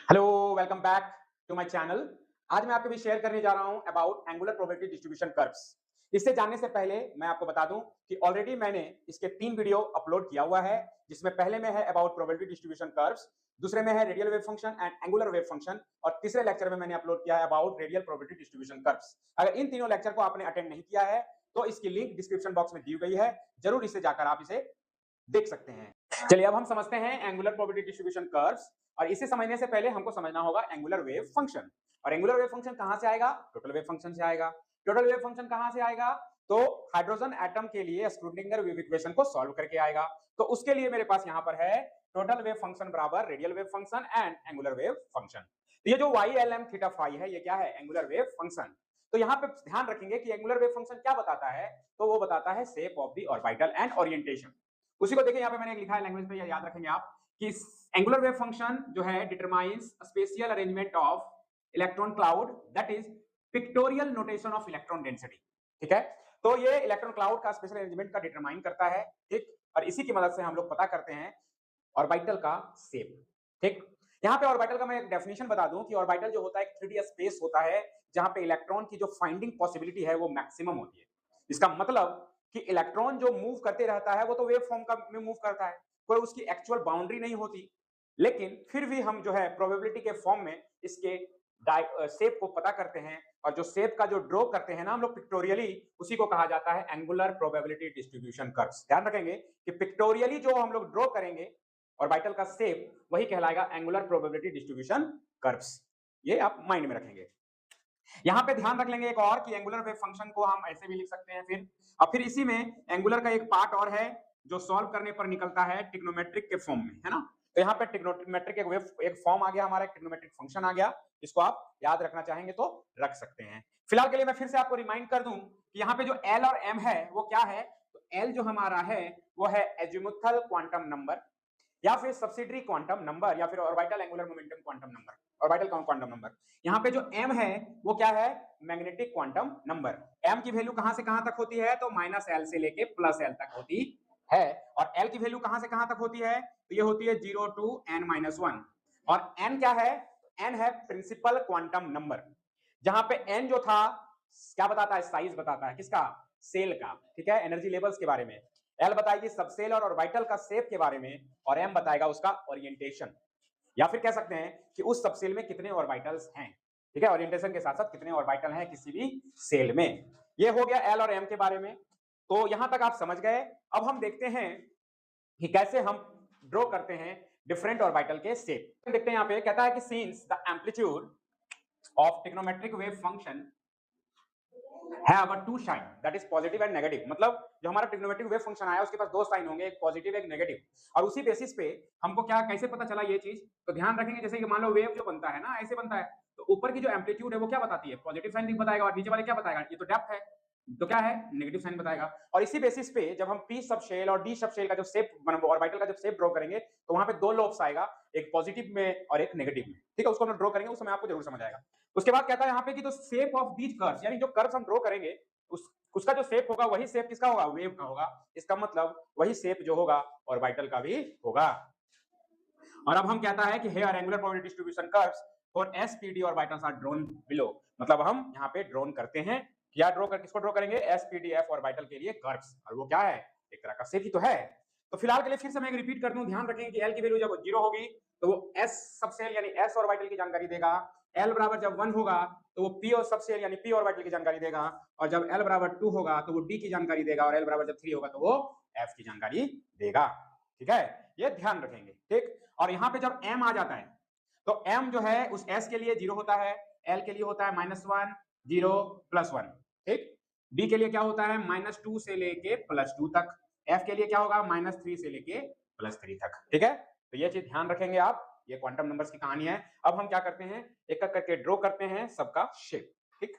Hello, welcome back to my channel. आज मैं आपके बीच शेयर करने जा रहा हूं about angular probability distribution curves. इससे जानने से पहले मैं आपको बता दूं कि ऑलरेडी मैंने इसके 3 वीडियो अपलोड किया हुआ है, जिसमें पहले में है अबाउट प्रोबेबिलिटी डिस्ट्रीब्यूशन कर्व्स, दूसरे में है radial wave function and angular wave function, और तीसरे लेक्चर में मैंने अपलोड किया है about radial probability distribution curves. अगर इन तीनों लेक्चर को आपने अटेंड नहीं किया है तो इसकी लिंक डिस्क्रिप्शन बॉक्स में दी गई है, जरूर इसे जाकर आप इसे देख सकते हैं। चलिए अब हम समझते हैं एंगुलर प्रोबेबिलिटी डिस्ट्रीब्यूशन कर्व्स, और इसे समझने से पहले हमको समझना होगा एंगुलर वेव फंक्शन। और एंगुलर वेव फंक्शन कहां से आएगा? टोटल वेव फंक्शन से आएगा। टोटल वेव फंक्शन कहां से आएगा? तो हाइड्रोजन एटम के लिए स्क्रूडिंगर वेव इक्वेशन को सॉल्व करके आएगा। तो उसके लिए मेरे पास यहां पर है टोटल वेव फंक्शन बराबर radial wave function and angular wave function. तो ये जो y lm थीटा फाई है, ये क्या है? Angular wave function. तो यहां पे ध्यान रखेंगे कि एंगुलर वेव फंक्शन क्या बताता है, तो वो बताता है shape of the orbital and orientation. उसी को देखिए, यहाँ पे मैंने लिखा है लैंग्वेज में, याद रखेंगे आप कि एंगुलर वेव फंक्शन जो है determines spatial arrangement of electron cloud, that is pictorial notation of electron density. ठीक है, तो ये इलेक्ट्रॉन क्लाउड का स्पेशल अरेंजमेंट का डिटरमाइन करता है। ठीक, और इसी की मदद से हम लोग पता करते हैं ऑर्बिटल का शेप। ठीक, यहाँ पे ऑर्बिटल का मैं एक डेफिनेशन बता दूं कि ऑर्बिटल जो होता है एक 3D स्पेस होता है, जहां पे इलेक्ट्रॉन की जो फाइंडिंग पॉसिबिलिटी है वो मैक्सिमम होती है। इसका मतलब कि इलेक्ट्रॉन जो मूव करते रहता है वो तो वेव फॉर्म का में मूव करता है, कोई उसकी एक्चुअल बाउंड्री नहीं होती, लेकिन फिर भी हम जो है प्रोबेबिलिटी के फॉर्म में इसके शेप को पता करते हैं, और जो शेप का जो ड्रॉ करते हैं ना हम लोग पिक्टोरियली, उसी को कहा जाता है एंगुलर प्रोबेबिलिटी डिस्ट्रीब्यूशन कर्व्स। ध्यान रखेंगे कि पिक्टोरियली जो हम लोग ड्रॉ करेंगे ऑर्बिटल का शेप, वही कहलाएगा एंगुलर प्रोबेबिलिटी डिस्ट्रीब्यूशन कर्व्स। ये आप माइंड में रखेंगे। यहां पे ध्यान रख लेंगे एक और कि एंगुलर वेव फंक्शन को हम ऐसे भी लिख सकते हैं फिर, और फिर इसी में एंगुलर का एक पार्ट और है जो सॉल्व करने पर निकलता है ट्रिग्नोमेट्रिक के फॉर्म में, है ना। तो यहाँ पे ट्रिग्नोमेट्रिक एक फॉर्म आ गया हमारा, ट्रिग्नोमेट्रिक फंक्शन आ गया। इसको आप याद रखना चाहेंगे तो रख सकते हैं। फिलहाल के लिए मैं फिर से आपको रिमाइंड कर दूं कि यहाँ पे जो एल और एम है वो क्या है। तो एल जो हमारा है वो है एजिमुथल क्वांटम नंबर, या फिर सब्सिडरी क्वांटम नंबर, या फिर orbital angular momentum quantum number, orbital quantum number. यहाँ पे जो m है वो क्या है? Magnetic quantum number. m की वैल्यू कहां से कहां तक होती है? तो -l से लेके +l तक होती है। और l की वैल्यू कहां से कहां तक होती है? तो ये होती है 0 to n-1। और n क्या है? n है प्रिंसिपल क्वांटम नंबर, जहां पे n जो था क्या बताता है? साइज बताता है, किसका? सेल का। ठीक है, एनर्जी लेवल्स के बारे में। एल बताएगी सबसेल और ऑर्बिटल का शेप के बारे में, और एम बताएगा उसका ओरिएंटेशन, या फिर कह सकते हैं कि उस सबसेल में कितने ऑर्बिटल्स हैं। ठीक है, ओरिएंटेशन के साथ साथ कितने ऑर्बिटल हैं किसी भी सेल में। ये हो गया एल और एम के बारे में। तो यहां तक आप समझ गए। अब हम देखते हैं कि कैसे हम ड्रॉ करते हैं डिफरेंट ऑर्बिटल के शेप। देखते हैं यहाँ पे कहता है कि since the amplitude of trigonometric wave function have a two sign, that is positive and negative। मतलब जो हमारा ट्रिग्नोमेट्रिक वेव फंक्शन आया उसके पास दो साइन होंगे, एक पॉजिटिव एक नेगेटिव। और उसी बेसिस पे हमको क्या कैसे पता चला ये चीज, तो ध्यान रखेंगे जैसे कि मान लो वेव जो बनता है ना, ऐसे बनता है, तो ऊपर की जो एम्पलीट्यूड है वो क्या बताती है? पॉजिटिव साइन बताएगा, और नीचे वाले क्या बताएगा? ये तो डेप्थ है, तो क्या है? नेगेटिव साइन बताएगा। और इसी बेसिस पे जब हम पी सब शेल और डी सब शेल का जो शेप ऑर्बिटल का जब शेप ड्रॉ करेंगे, तो वहां पे दो लोब्स आएगा, एक पॉजिटिव में और एक नेगेटिव में। ठीक है, उसको हम ड्रॉ करेंगे, उस समय आपको जरूर समझ आएगा। उसके बाद कहता है यहाँ पे कि जो शेप ऑफ दीज कर्व्स, यानी जो कर्व्स हम ड्रॉ करेंगे उसका जो शेप होगा वही शेप किसका होगा? वेव का होगा। इसका मतलब वही शेप जो होगा ऑर्बिटल का भी होगा। और अब हम कहता है कि here angular probability distribution curves for SPD orbitals are drawn below. मतलब हम यहाँ पे ड्रॉन करते हैं, क्या ड्रॉ कर, किसको ड्रॉ करेंगे? एसपीडीएफ ऑर्बिटल के लिए कर्व्स। और वो क्या है? एक तरह का शेप ही तो है। तो फिलहाल के लिए फिर से मैं रिपीट कर दूं, ध्यान रखें कि एल की वैल्यू जब 0 होगी तो वो एस सबसेल यानी एस ऑर्बिटल की जानकारी देगा। एल बराबर जब 1 होगा तो वो पी और सबसेल यानी पी ऑर्बिटल की जानकारी देगा, और जब एल बराबर 2 होगा तो वो डी की जानकारी देगा, और एल बराबर जब 3 होगा तो वो एफ की जानकारी देगा। ठीक है, ये ध्यान रखेंगे। ठीक, और यहाँ पे जब m आ जाता है तो m जो है उस s के लिए 0 होता है, l के लिए होता है -1 0 +1। ठीक, d के लिए क्या होता है? -2 से लेके +2 तक, f के लिए क्या होगा? -3 से लेके +3 तक। ठीक है, तो ये चीज ध्यान रखेंगे आप। ये क्वांटम नंबर्स की कहानी है। अब हम क्या करते हैं? एक एक करके ड्रॉ करते हैं सबका शेप। ठीक,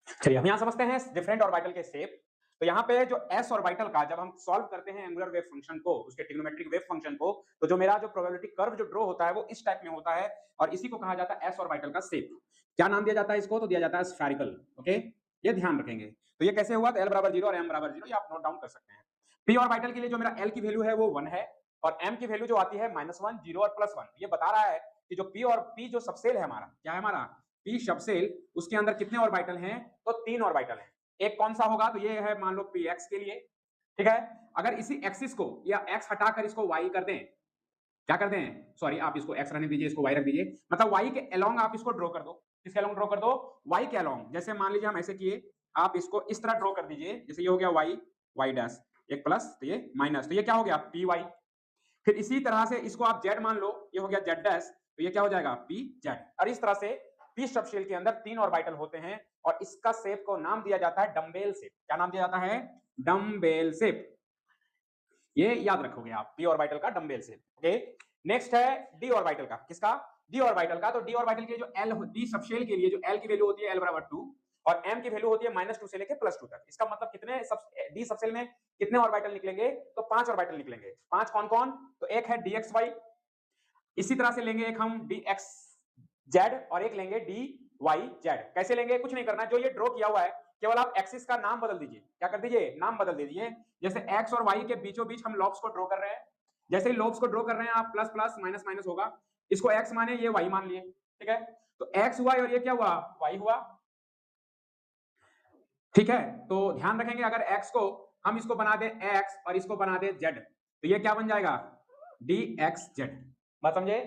चलिए हम यहाँ समझते हैं डिफरेंट ऑर्बिटल के शेप। तो यहाँ पे जो s ऑर्बिटल का जब हम सॉल्व करते हैं एंगुलर वेव फंक्शन को, उसके ट्रिग्नोमेट्रिक वेव फंक्शन को, तो जो मेरा जो प्रोबेबिलिटी कर्व जो ड्रॉ होता है वो इस टाइप में होता है, और इसी को कहा जाता है s ऑर्बिटल का शेप। क्या नाम दिया जाता है इसको? तो दिया जाता है स्फेरिकल। ओके, ये ध्यान रखेंगे। तो ये कैसे हुआ? तो l बराबर 0 और m बराबर 0, ये आप नोट डाउन कर सकते हैं। p ऑर्बिटल के लिए जो मेरा l की वैल्यू है वो 1 है, और m की वैल्यू जो आती है -1, 0 और +1। ये बता रहा है कि जो p जो सबसेल है हमारा, क्या है हमारा p सबसेल, उसके अंदर कितने ऑर्बिटल हैं? तो 3 ऑर्बिटल हैं। एक कौन सा होगा? तो ये है मान लो px के लिए, ठीक है। अगर इसी एक्सिस को या x हटाकर इसको y कर दें, क्या कर दें, सॉरी आप इसको x रहने दीजिए, इसको y रख दीजिए, मतलब y के अलोंग आप इसको ड्रॉ कर दो। किसके अलोंग ड्रॉ कर दो? y के अलोंग। जैसे मान लीजिए हम ऐसे किए, आप इसको इस तरह ड्रॉ कर दीजिए, जैसे ये हो गया y, y डैश, एक प्लस तो ये माइनस, तो ये क्या हो गया py। फिर इसी तरह से इसको आप z मान लो, ये हो गया z डैश, तो ये क्या हो जाएगा pz। और इस तरह से p सबशेल के अंदर 3 ऑर्बिटल होते हैं और इसका शेप को नाम दिया जाता है डम्बेल शेप। क्या नाम दिया जाता है? Dumbbell shape. ये याद रखोगे आप, p ऑर्बिटल का डम्बेल शेप। ओके, नेक्स्ट है d ऑर्बिटल का। किसका? d ऑर्बिटल का। तो d ऑर्बिटल के जो l, d सबशेल के लिए जो l की वैल्यू होती है l बराबर 2 और m की वैल्यू होती है -2 से लेके +2 तक। इसका मतलब कितने d सबशेल में कितने ऑर्बिटल निकलेंगे? तो 5 ऑर्बिटल निकलेंगे। 5 कौन-कौन? तो एक है dxy, इसी तरह से लेंगे एक हम dxz और एक लेंगे dyz। कैसे लेंगे? कुछ नहीं करना, जो ये ड्रॉ किया हुआ है केवल आप एक्सिस का नाम बदल दीजिए। क्या कर दीजिए? नाम बदल दीजिए। जैसे x और y के बीचों बीच हम लॉब्स को ड्रॉ कर रहे हैं, जैसे ही लॉब्स को ड्रॉ कर रहे हैं आप प्लस प्लस माइनस माइनस होगा, इसको x माने, ये y मान लिए, ठीक है। तो x हुआ और ये क्या हुआ? y हुआ, ठीक है। तो ध्यान रखेंगे, अगर x को हम इसको बना दे x और इसको बना दे z, तो ये क्या बन जाएगा? dxz। बात समझे?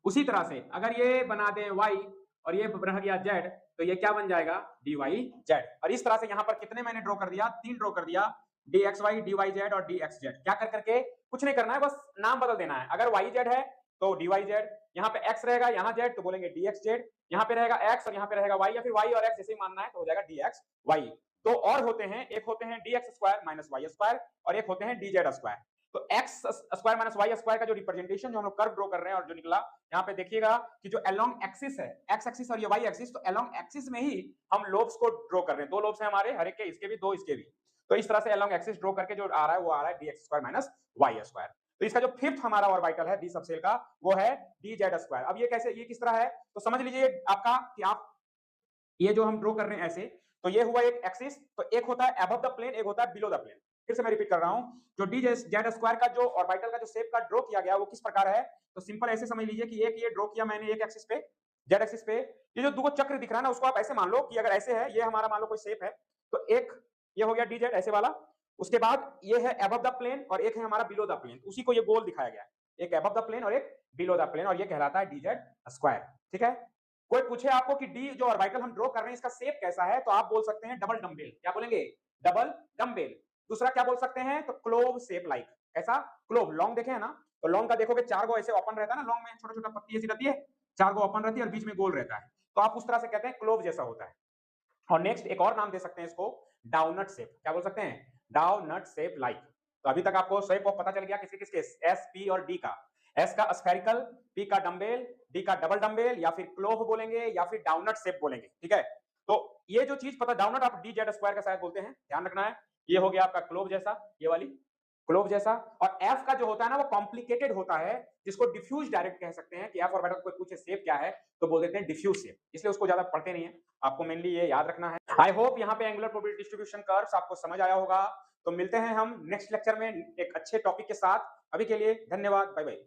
उसी तरह से अगर ये बना दे y और ये रह गया z, तो ये क्या बन जाएगा? dyz। और इस तरह से यहां पर कितने मैंने ड्रॉ कर दिया? 3 ड्रॉ कर दिया, dxy, dyz और dxz। क्या कर करके? कुछ नहीं करना है, बस नाम बदल देना है। अगर yz है तो dyz, यहाँ पे x रहेगा, यहाँ z तो बोलेंगे dxz, यहाँ पे रहेगा x और यहाँ पे रहेगा y, या फिर y और x जैसे ही मानना है तो हो जाएगा dxy। तो और होते हैं, एक होते हैं dx square minus y square और एक होते हैं dz स्क्वायर। तो x square minus y square का जो रिप्रेजेंटेशन जो हम लोग कर्व ड्रॉ कर रहे हैं और जो निकला, यहाँ पे देखिएगा कि जो अलोंग एक्सिस है, x एक्सिस और ये y एक्सिस, तो अलोंग एक्सिस में ही हम लोब्स को ड्रॉ कर रहे हैं। 2 लोब्स हैं हमारे, हर एक के, इसके भी 2, इसके भी। तो इस तरह से अलोंग एक्सिस ड्रॉ करके जो आ रहा है वो आ रहा है dx square minus y square. तो इसका जो फिफ्थ हमारा ऑर्बिटल है d सबसेल का, वो है dz स्क्वायर। अब ये कैसे, ये किस तरह है? तो समझ लीजिए आपका कि आप ये जो हम ड्रॉ कर रहे हैं ऐसे, तो ये हुआ एक एक्सिस, तो एक होता है अबव द प्लेन, एक होता है बिलो द प्लेन। फिर से मैं रिपीट कर रहा हूं, जो dz स्क्वायर का जो ऑर्बिटल का जो शेप का ड्रॉ किया गया वो किस प्रकार है? तो सिंपल ऐसे समझ लीजिए कि एक ये ड्रॉ किया मैंने एक एक्सिस पे, z एक्सिस पे, ये जो दो चक्र दिख रहा है ना, उसको आप ऐसे मान लो कि अगर ऐसे है, ये हमारा मान लो कोई शेप है, तो एक ये हो गया dz ऐसे वाला, उसके बाद ये है अबव द प्लेन और एक है हमारा बिलो द प्लेन, उसी को ये गोल दिखाया गया है, एक अबव द प्लेन और एक बिलो द प्लेन, और ये कहलाता है dz स्क्वायर। ठीक है। कोई पूछे आपको कि डी जो ऑर्बिटल हम ड्रॉ कर रहे हैं इसका शेप कैसा है, तो आप बोल सकते हैं डबल डम्बेल। क्या बोलेंगे? Double dumbbell. दूसरा क्या बोल सकते हैं? तो क्लोव शेप लाइक। कैसा? क्लोव। लॉन्ग देखे है ना, तो लॉन्ग का देखोगे 4 गो ऐसे ओपन रहता है ना, लॉन्ग में छोटा छोटा पत्ती ऐसी रहती है, 4 गो ओपन रहती है और बीच में गोल रहता है, तो आप उस तरह से कहते हैं क्लोव जैसा होता है। और नेक्स्ट एक और नाम दे सकते हैं इसको, डाउनट शेप। क्या बोल सकते हैं? डाउनट शेप लाइक। तो अभी तक आपको शेप पता चल गया किसके किसके, एस, पी और डी का। एस का स्फेरिकल, पी का डम्बेल, डी का डबल डम्बेल, या फिर क्लोव बोलेंगे या फिर डाउनट शेप बोलेंगे। ठीक है। तो ये जो चीज पता, डाउनट आप डी जेड स्क्वायर का शायद बोलते हैं, ध्यान रखना है। ये हो गया आपका क्लोव जैसा, ये वाली क्लोव जैसा। और एफ का जो होता है ना वो कॉम्प्लिकेटेड होता है, जिसको डिफ्यूज डायरेक्ट कह सकते हैं कि एफ ऑर्बिटल कोई पूछे शेप क्या है तो बोल देते हैं डिफ्यूज शेप, इसलिए उसको ज्यादा पढ़ते नहीं है, आपको मेनली ये याद रखना है। आई होप यहाँ पे एंगुलर प्रोबेबिलिटी डिस्ट्रीब्यूशन कर्व्स आपको समझ आया होगा। तो मिलते हैं हम नेक्स्ट लेक्चर में एक अच्छे टॉपिक के साथ। अभी के लिए धन्यवाद, बाय बाय।